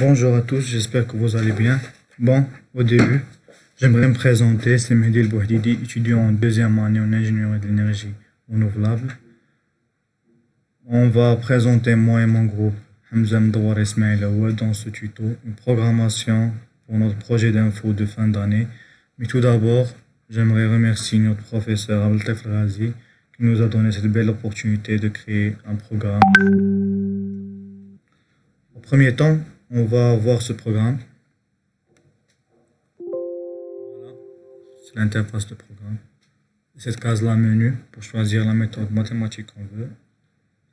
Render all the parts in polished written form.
Bonjour à tous, j'espère que vous allez bien. Bon, au début, j'aimerais me présenter, c'est Mehdi El Bouhdidi, étudiant en deuxième année en ingénierie de l'énergie renouvelable. On va présenter moi et mon groupe, Hamza Mdouar Ismail Awad, dans ce tuto, une programmation pour notre projet d'info de fin d'année. Mais tout d'abord, j'aimerais remercier notre professeur Abdeltef Razi qui nous a donné cette belle opportunité de créer un programme. Au premier temps, on va voir ce programme. Voilà, c'est l'interface de programme. Cette case-là, menu, pour choisir la méthode mathématique qu'on veut.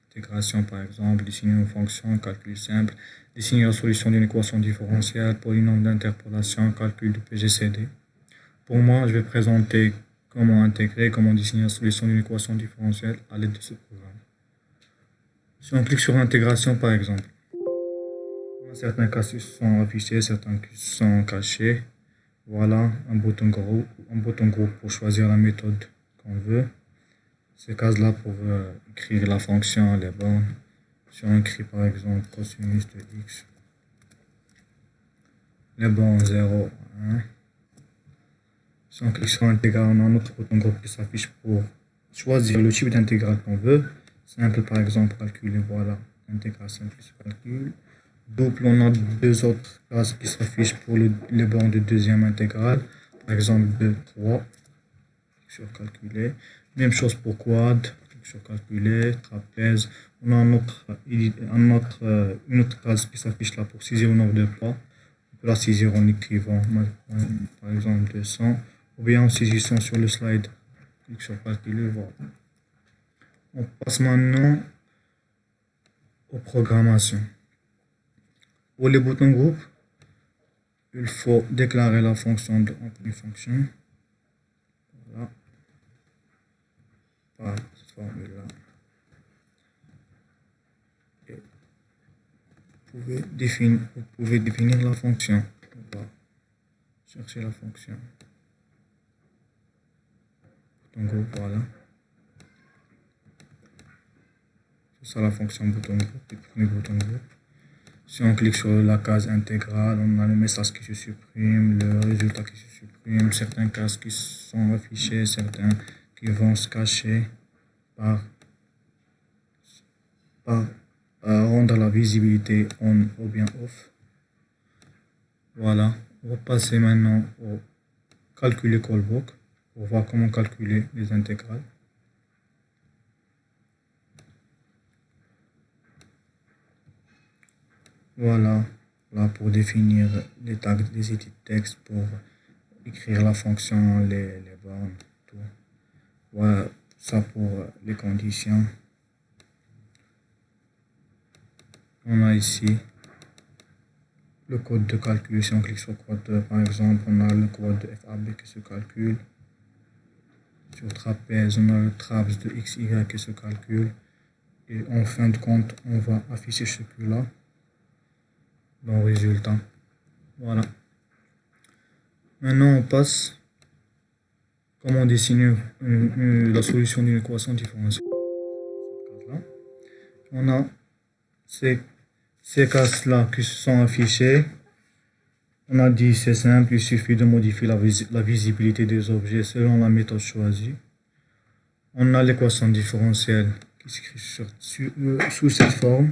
Intégration, par exemple, désigner une fonction, calcul simple, désigner la solution d'une équation différentielle, polynôme d'interpolation, calcul du PGCD. Pour moi, je vais présenter comment intégrer, comment désigner la solution d'une équation différentielle à l'aide de ce programme. Si on clique sur l'intégration, par exemple, on a certains cas qui sont affichés, certains qui sont cachés. Voilà, un bouton groupe pour choisir la méthode qu'on veut. Ces cases-là pour écrire la fonction, les bornes. Si on écrit par exemple cosinus de x, les bornes 0, 1. Si on clique sur l'intégrale, on a un autre bouton groupe qui s'affiche pour choisir le type d'intégrale qu'on veut. Simple par exemple, calculer, voilà, intégrale simple plus calcul. Double, on a deux autres cases qui s'affichent pour les bornes de deuxième intégrale. Par exemple 2, 3, sur calculer. Même chose pour quad, sur calculer, trapèze. On a une autre case qui s'affiche là pour saisir le nombre de pas. On peut la saisir en écrivant par exemple 200 ou bien en saisissant sur le slide. Clique sur calculer, voilà. On passe maintenant aux programmations. Pour les boutons groupe, il faut déclarer la fonction de une fonction. Voilà. Par cette formule-là. Vous pouvez définir la fonction. On va chercher la fonction. Bouton groupe, voilà. C'est ça la fonction bouton groupe, le premier bouton groupe. Si on clique sur la case intégrale, on a le message qui se supprime, le résultat qui se supprime, certains cases qui sont affichés, certains qui vont se cacher par rendre la visibilité on ou bien off. Voilà, on va passer maintenant au calculer callback pour voir comment calculer les intégrales. Voilà, là pour définir les tags des edit texte, pour écrire la fonction, les bornes, tout. Voilà, ça pour les conditions. On a ici le code de calcul. Si on clique sur code, par exemple, on a le code de FAB qui se calcule. Sur trapèze, on a le traps de XY qui se calcule. Et en fin de compte, on va afficher ce là dans le résultat. Voilà. Maintenant, on passe comment dessiner la solution d'une équation différentielle. On a ces cases-là qui sont affichées. On a dit c'est simple, il suffit de modifier la visibilité des objets selon la méthode choisie. On a l'équation différentielle qui s'écrit sous cette forme.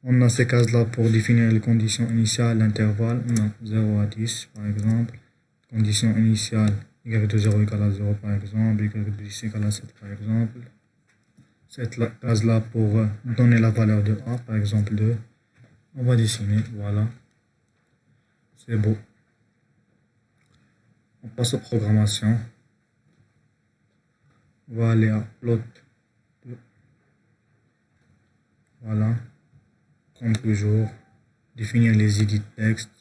On a ces cases-là pour définir les conditions initiales, l'intervalle. On a 0 à 10 par exemple. Condition initiale, y de 0 égale à 0 par exemple, y de 10 égale à 7 par exemple. Cette case-là pour donner la valeur de A, par exemple 2. On va dessiner, voilà. C'est beau. On passe aux programmations. On va aller à plot 2. Voilà. Comme toujours, définir les edit textes,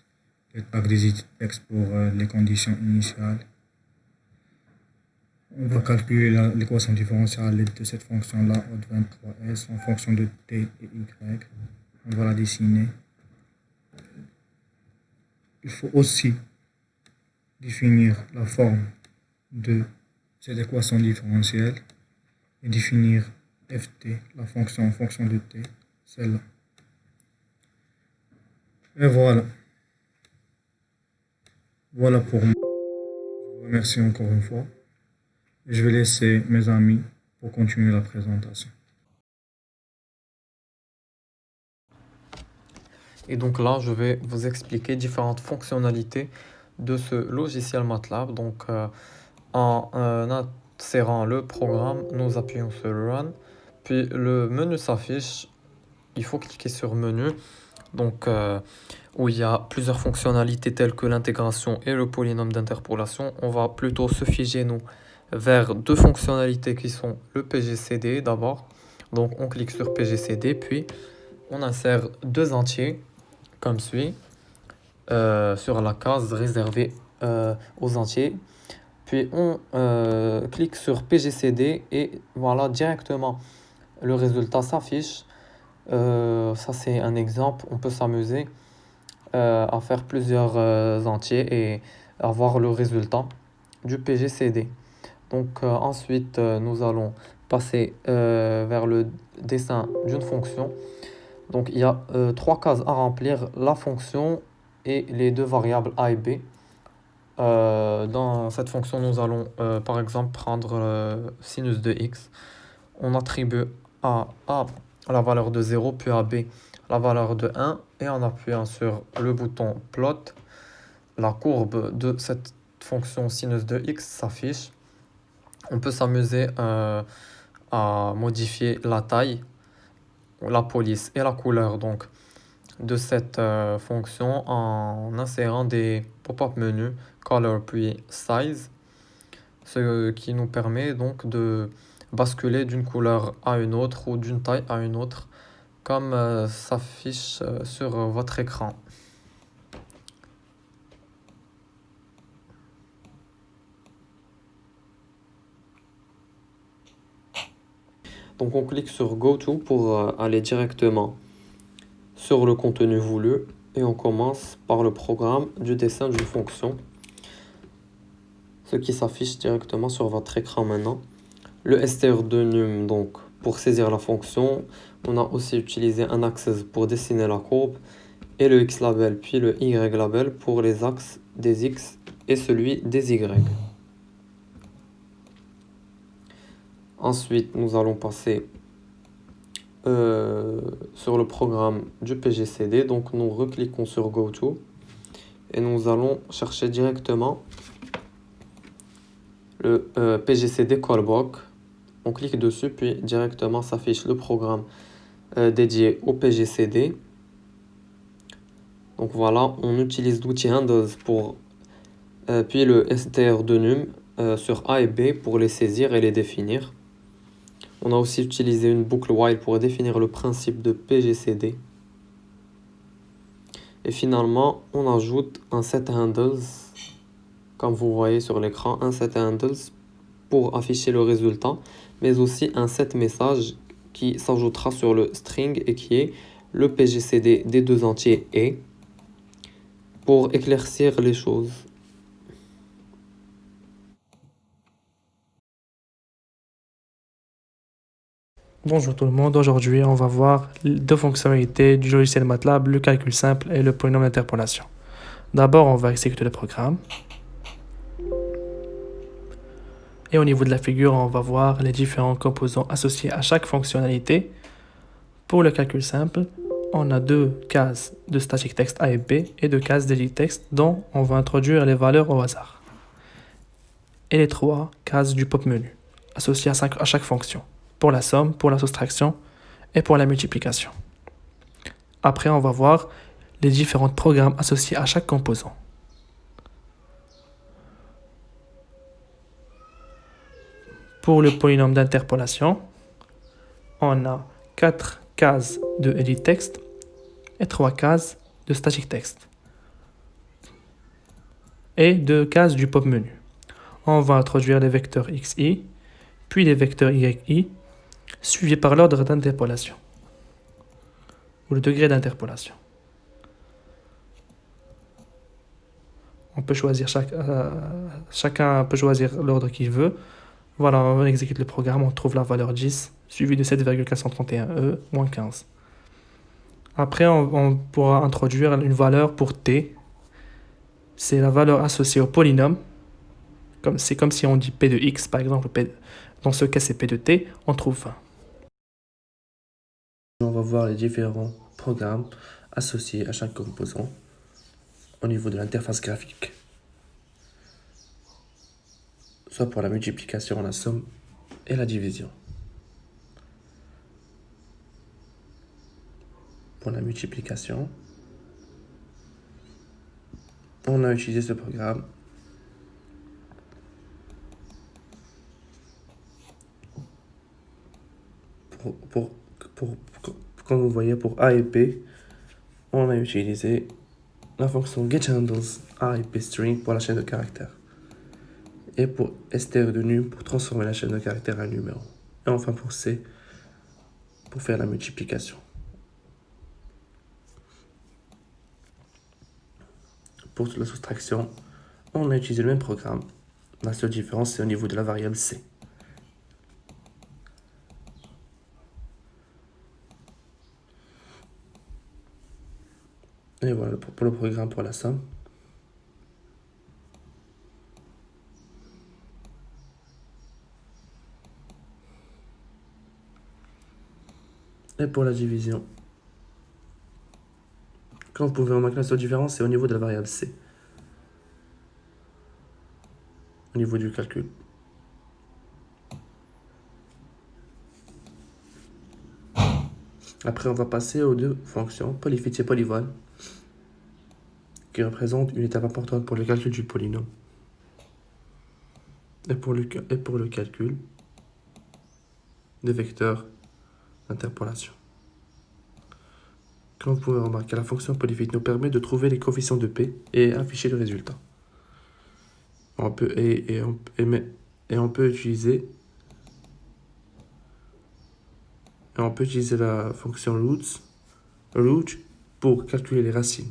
les tags des edit textes pour les conditions initiales. On va calculer l'équation différentielle à l'aide de cette fonction-là, O23S, en fonction de T et Y. On va la dessiner. Il faut aussi définir la forme de cette équation différentielle et définir ft, la fonction en fonction de t, celle-là. Et voilà. Voilà pour moi. Je vous remercie encore une fois. Et je vais laisser mes amis pour continuer la présentation. Et donc là, je vais vous expliquer différentes fonctionnalités de ce logiciel MATLAB. Donc en insérant le programme, nous appuyons sur Run, puis le menu s'affiche. Il faut cliquer sur Menu, donc où il y a plusieurs fonctionnalités telles que l'intégration et le polynôme d'interpolation. On va plutôt se figer, nous, vers deux fonctionnalités qui sont le PGCD d'abord. Donc on clique sur PGCD, puis on insère deux entiers comme suit sur la case réservée aux entiers. Puis on clique sur PGCD et voilà, directement le résultat s'affiche. Ça c'est un exemple, on peut s'amuser à faire plusieurs entiers et avoir le résultat du PGCD. Donc ensuite nous allons passer vers le dessin d'une fonction. Donc il y a trois cases à remplir, la fonction et les deux variables a et b. Dans cette fonction, nous allons par exemple prendre sinus de x. On attribue à a la valeur de 0, puis à b la valeur de 1. Et en appuyant sur le bouton plot, la courbe de cette fonction sinus de x s'affiche. On peut s'amuser à modifier la taille, la police et la couleur donc de cette fonction en insérant des pop-up menus color puis size, ce qui nous permet donc de basculer d'une couleur à une autre ou d'une taille à une autre comme s'affiche sur votre écran. Donc on clique sur Go To pour aller directement sur le contenu voulu et on commence par le programme du dessin d'une fonction, ce qui s'affiche directement sur votre écran maintenant. Le str2num, donc pour saisir la fonction, on a aussi utilisé un access pour dessiner la courbe et le xlabel puis le ylabel pour les axes des x et celui des y. Ensuite, nous allons passer sur le programme du PGCD. Donc, nous recliquons sur GoTo et nous allons chercher directement le PGCD callback. On clique dessus, puis directement s'affiche le programme dédié au PGCD. Donc voilà, on utilise l'outil handles pour puis le str2num sur A et B pour les saisir et les définir. On a aussi utilisé une boucle while pour définir le principe de PGCD. Et finalement, on ajoute un setHandles, comme vous voyez sur l'écran, un setHandles pour afficher le résultat, mais aussi un setMessage qui s'ajoutera sur le string et qui est le PGCD des deux entiers et pour éclaircir les choses. Bonjour tout le monde, aujourd'hui on va voir deux fonctionnalités du logiciel MATLAB, le calcul simple et le polynôme d'interpolation. D'abord on va exécuter le programme. Et au niveau de la figure, on va voir les différents composants associés à chaque fonctionnalité. Pour le calcul simple, on a deux cases de static text A et B et deux cases d'edit text dont on va introduire les valeurs au hasard. Et les trois cases du pop menu associées à chaque fonction, pour la somme, pour la soustraction et pour la multiplication. Après, on va voir les différents programmes associés à chaque composant. Pour le polynôme d'interpolation, on a 4 cases de edit text et 3 cases de static text. Et 2 cases du pop menu. On va introduire les vecteurs xi, puis les vecteurs yi, suivis par l'ordre d'interpolation, ou le degré d'interpolation. On peut choisir chacun peut choisir l'ordre qu'il veut. Voilà, on exécute le programme, on trouve la valeur 10, suivi de 7,431e, moins 15. Après, on pourra introduire une valeur pour t. C'est la valeur associée au polynôme. C'est comme si on dit p de x, par exemple. Dans ce cas, c'est p de t. On trouve 20. On va voir les différents programmes associés à chaque composant au niveau de l'interface graphique. Soit pour la multiplication, la somme et la division. Pour la multiplication, on a utilisé ce programme comme vous voyez, pour A et B, on a utilisé la fonction getHandles A et B string pour la chaîne de caractères. Et pour str de num pour transformer la chaîne de caractères en numéro. Et enfin pour C, pour faire la multiplication. Pour la soustraction, on a utilisé le même programme. La seule différence, c'est au niveau de la variable C. Et voilà pour le programme pour la somme. Et pour la division. Comme vous pouvez remarquer, la seule différence, c'est au niveau de la variable C. Au niveau du calcul. Après, on va passer aux deux fonctions, polyfit et polyvol, qui représentent une étape importante pour le calcul du polynôme. Et pour le calcul des vecteurs d'interpolation. Comme vous pouvez remarquer, la fonction polyfit nous permet de trouver les coefficients de P et afficher le résultat. On peut utiliser la fonction root pour calculer les racines.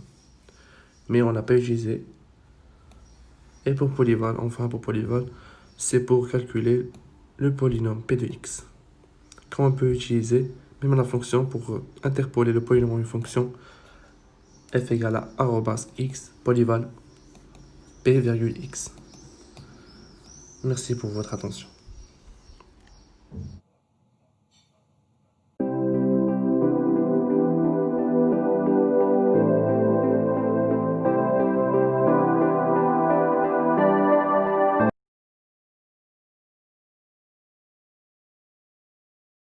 Mais on n'a pas utilisé. Et pour polyvol, c'est pour calculer le polynôme P de x. Quand on peut utiliser même la fonction pour interpoler le polynôme en une fonction f égale à @x polyvol p virgule x. Merci pour votre attention.